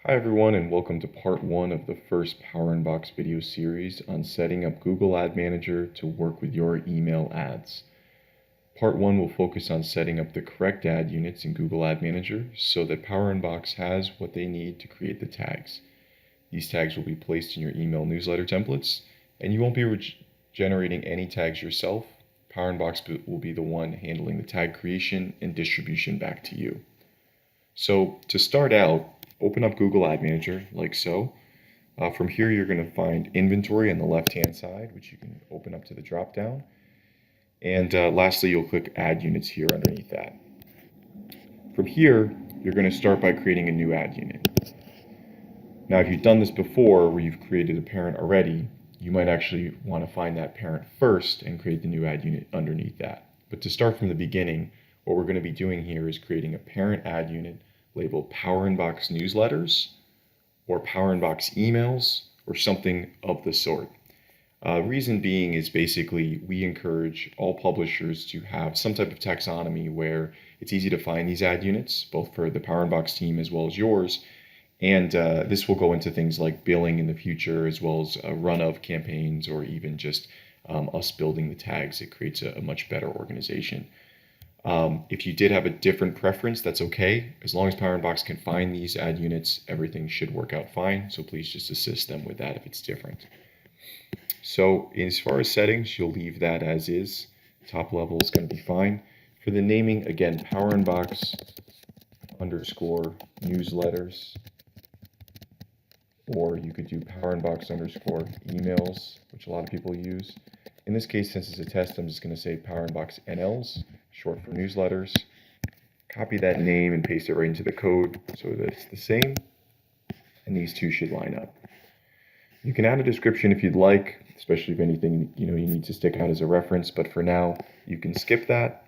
Hi everyone, and welcome to part 1 of the first PowerInbox video series on setting up Google Ad Manager to work with your email ads. Part 1 will focus on setting up the correct ad units in Google Ad Manager so that PowerInbox has what they need to create the tags. These tags will be placed in your email newsletter templates, and you won't be generating any tags yourself. PowerInbox will be the one handling the tag creation and distribution back to you. So to start out, open up Google Ad Manager like so. From here, you're going to find inventory on the left-hand side, which you can open up to the drop-down. And lastly, you'll click Ad Units here underneath that. From here, you're going to start by creating a new ad unit. Now, if you've done this before, where you've created a parent already, you might actually want to find that parent first and create the new ad unit underneath that. But to start from the beginning, what we're going to be doing here is creating a parent ad unit labeled PowerInbox Newsletters or PowerInbox Emails or something of the sort. Reason being is basically we encourage all publishers to have some type of taxonomy where it's easy to find these ad units, both for the PowerInbox team as well as yours. And this will go into things like billing in the future, as well as a run of campaigns, or even just us building the tags. It creates a much better organization. If you did have a different preference, that's okay. As long as PowerInbox can find these ad units, everything should work out fine. So please just assist them with that if it's different. So as far as settings, you'll leave that as is. Top level is going to be fine. For the naming, again, PowerInbox underscore newsletters, or you could do PowerInbox underscore emails, which a lot of people use. In this case, since it's a test, I'm just going to say PowerInbox NLs, short for newsletters. Copy that name and paste it right into the code so that it's the same, and these two should line up. You can add a description if you'd like, especially if anything you need to stick out as a reference, but for now, you can skip that.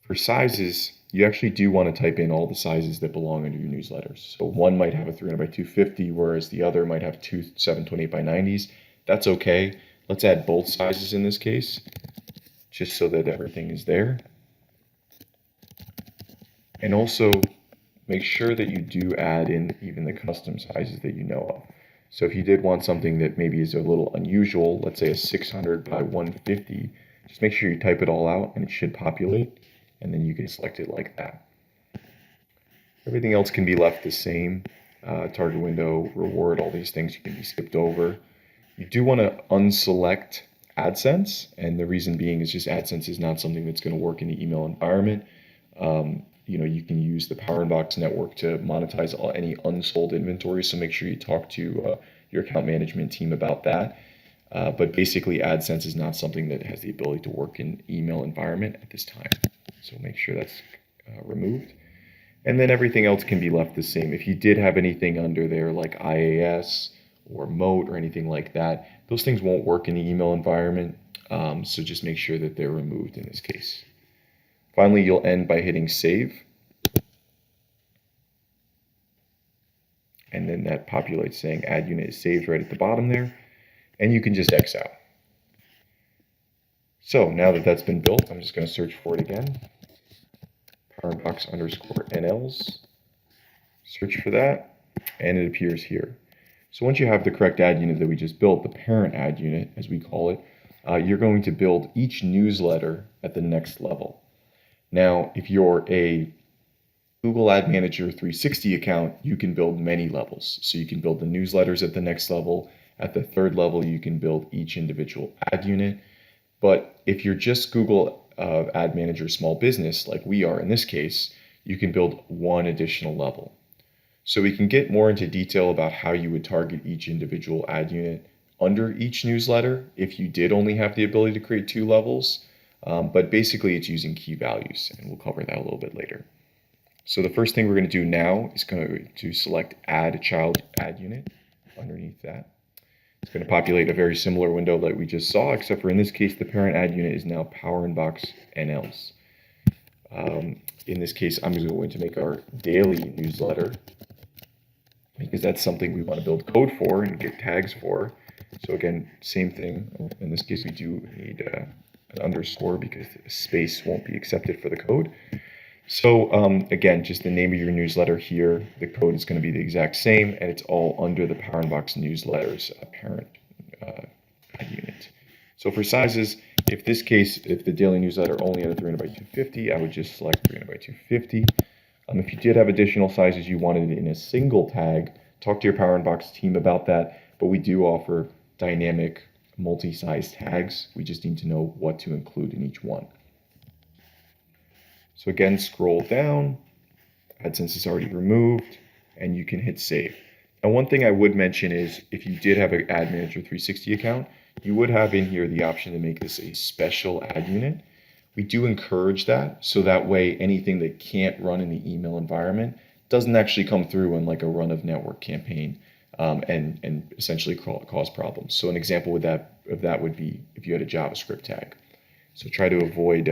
For sizes, you actually do want to type in all the sizes that belong under your newsletters. So one might have a 300 by 250, whereas the other might have two 728 by 90s. That's okay. Let's add both sizes in this case, just so that everything is there. And also make sure that you do add in even the custom sizes that you know of. So if you did want something that maybe is a little unusual, let's say a 600 by 150, just make sure you type it all out and it should populate, and then you can select it like that. Everything else can be left the same. Target window, reward, all these things can be skipped over. You do want to unselect AdSense, and the reason being is just AdSense is not something that's going to work in the email environment. You can use the PowerInbox network to monetize any unsold inventory, so make sure you talk to your account management team about that. But basically, AdSense is not something that has the ability to work in email environment at this time. So make sure that's removed. And then everything else can be left the same. If you did have anything under there like IAS or Moat or anything like that, those things won't work in the email environment. So just make sure that they're removed in this case. Finally, you'll end by hitting save. And then that populates saying ad unit is saved right at the bottom there. And you can just X out. So now that that's been built, I'm just going to search for it again. PowerInbox underscore NLs. Search for that, and it appears here. So once you have the correct ad unit that we just built, the parent ad unit, as we call it, you're going to build each newsletter at the next level. Now, if you're a Google Ad Manager 360 account, you can build many levels. So you can build the newsletters at the next level. At the third level, you can build each individual ad unit. But if you're just Google Ad Manager small business, like we are in this case, you can build one additional level. So we can get more into detail about how you would target each individual ad unit under each newsletter if you did only have the ability to create two levels. But basically, it's using key values, and we'll cover that a little bit later. So the first thing we're going to do now is going to select Add a Child Ad Unit underneath that. It's going to populate a very similar window that we just saw, except for in this case, the parent ad unit is now PowerInbox NLs. In this case, I'm just going to make our daily newsletter because that's something we want to build code for and get tags for. So again, same thing. In this case, we do need an underscore because space won't be accepted for the code. So again, just the name of your newsletter here, the code is going to be the exact same, and it's all under the PowerInbox newsletters parent ad unit. So for sizes, if the daily newsletter only had a 300 by 250, I would just select 300 by 250. If you did have additional sizes you wanted in a single tag, talk to your PowerInbox team about that, but we do offer dynamic multi-size tags. We just need to know what to include in each one. So again, scroll down, AdSense is already removed, and you can hit save. Now, one thing I would mention is if you did have an Ad Manager 360 account, you would have in here the option to make this a special ad unit. We do encourage that, so that way anything that can't run in the email environment doesn't actually come through in like a run of network campaign and essentially cause problems. So an example of that would be if you had a JavaScript tag. So try to avoid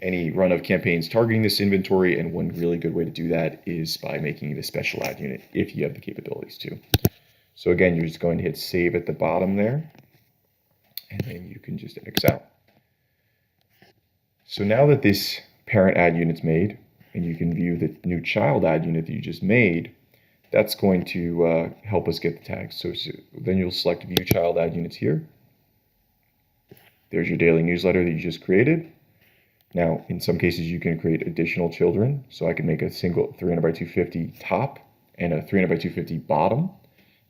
any run of campaigns targeting this inventory, and one really good way to do that is by making it a special ad unit if you have the capabilities to. So again, you're just going to hit save at the bottom there, and then you can just X out. So now that this parent ad unit's made, and you can view the new child ad unit that you just made, that's going to help us get the tags. So then you'll select view child ad units here. There's your daily newsletter that you just created. Now, in some cases, you can create additional children. So I can make a single 300 by 250 top and a 300 by 250 bottom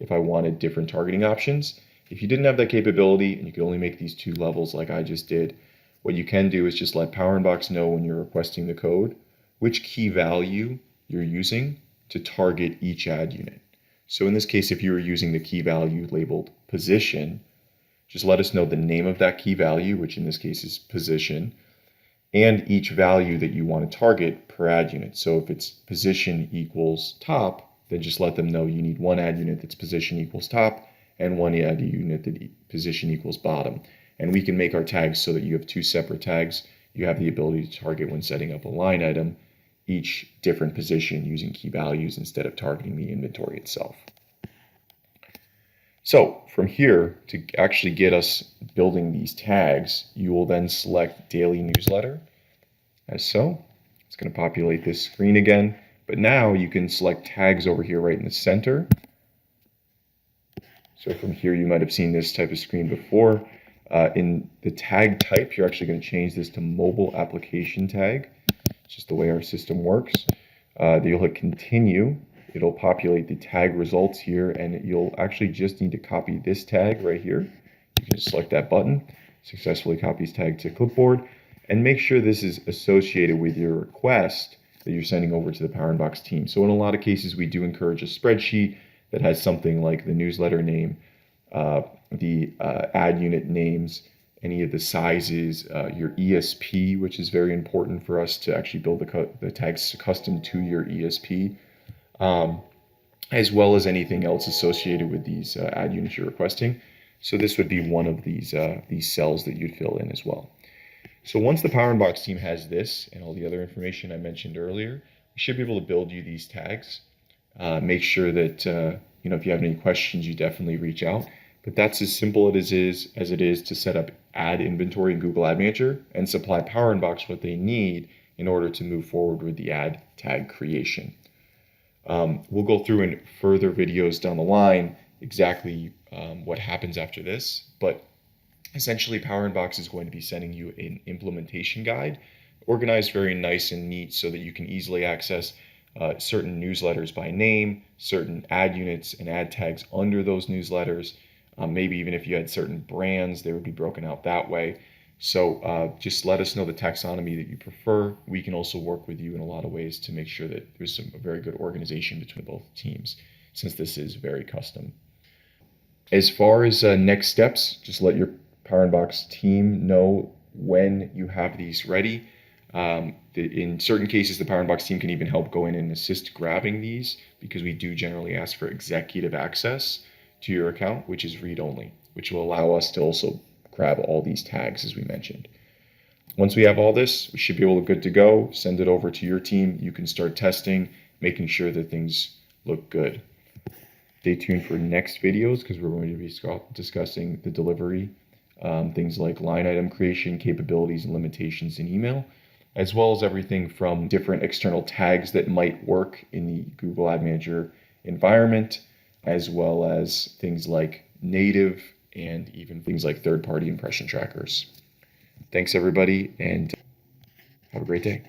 if I wanted different targeting options. If you didn't have that capability and you could only make these two levels like I just did, what you can do is just let PowerInbox know when you're requesting the code which key value you're using to target each ad unit. So in this case, if you were using the key value labeled position, just let us know the name of that key value, which in this case is position, and each value that you want to target per ad unit. So if it's position equals top, then just let them know you need one ad unit that's position equals top and one ad unit that position equals bottom. And we can make our tags so that you have two separate tags. You have the ability to target when setting up a line item, each different position using key values instead of targeting the inventory itself. So from here, to actually get us building these tags, you will then select daily newsletter as so. It's going to populate this screen again, but now you can select tags over here right in the center. So from here, you might have seen this type of screen before. In the tag type, you're actually going to change this to mobile application tag. It's just the way our system works. You'll hit continue. It'll populate the tag results here, and you'll actually just need to copy this tag right here. You can just select that button, successfully copies tag to clipboard, and make sure this is associated with your request that you're sending over to the PowerInbox team. So in a lot of cases, we do encourage a spreadsheet that has something like the newsletter name, the ad unit names, any of the sizes, your ESP, which is very important for us to actually build the tags custom to your ESP, as well as anything else associated with these ad units you're requesting. So this would be one of these cells that you'd fill in as well. So once the PowerInbox team has this and all the other information I mentioned earlier, we should be able to build you these tags. Make sure that if you have any questions, you definitely reach out. But that's as simple as it is to set up ad inventory in Google Ad Manager and supply PowerInbox what they need in order to move forward with the ad tag creation. We'll go through in further videos down the line exactly what happens after this, but essentially PowerInbox is going to be sending you an implementation guide, organized very nice and neat so that you can easily access certain newsletters by name, certain ad units and ad tags under those newsletters. Maybe even if you had certain brands, they would be broken out that way. So just let us know the taxonomy that you prefer. We can also work with you in a lot of ways to make sure that there's a very good organization between both teams, since this is very custom. As far as next steps, just let your PowerInbox team know when you have these ready. In certain cases, the PowerInbox team can even help go in and assist grabbing these, because we do generally ask for executive access to your account, which is read-only, which will allow us to also grab all these tags as we mentioned. Once we have all this, we should be able to good to go, send it over to your team. You can start testing, making sure that things look good. Stay tuned for next videos, because we're going to be discussing the delivery, things like line item creation, capabilities, and limitations in email. as well as everything from different external tags that might work in the Google Ad Manager environment, as well as things like native and even things like third-party impression trackers. Thanks, everybody, and have a great day.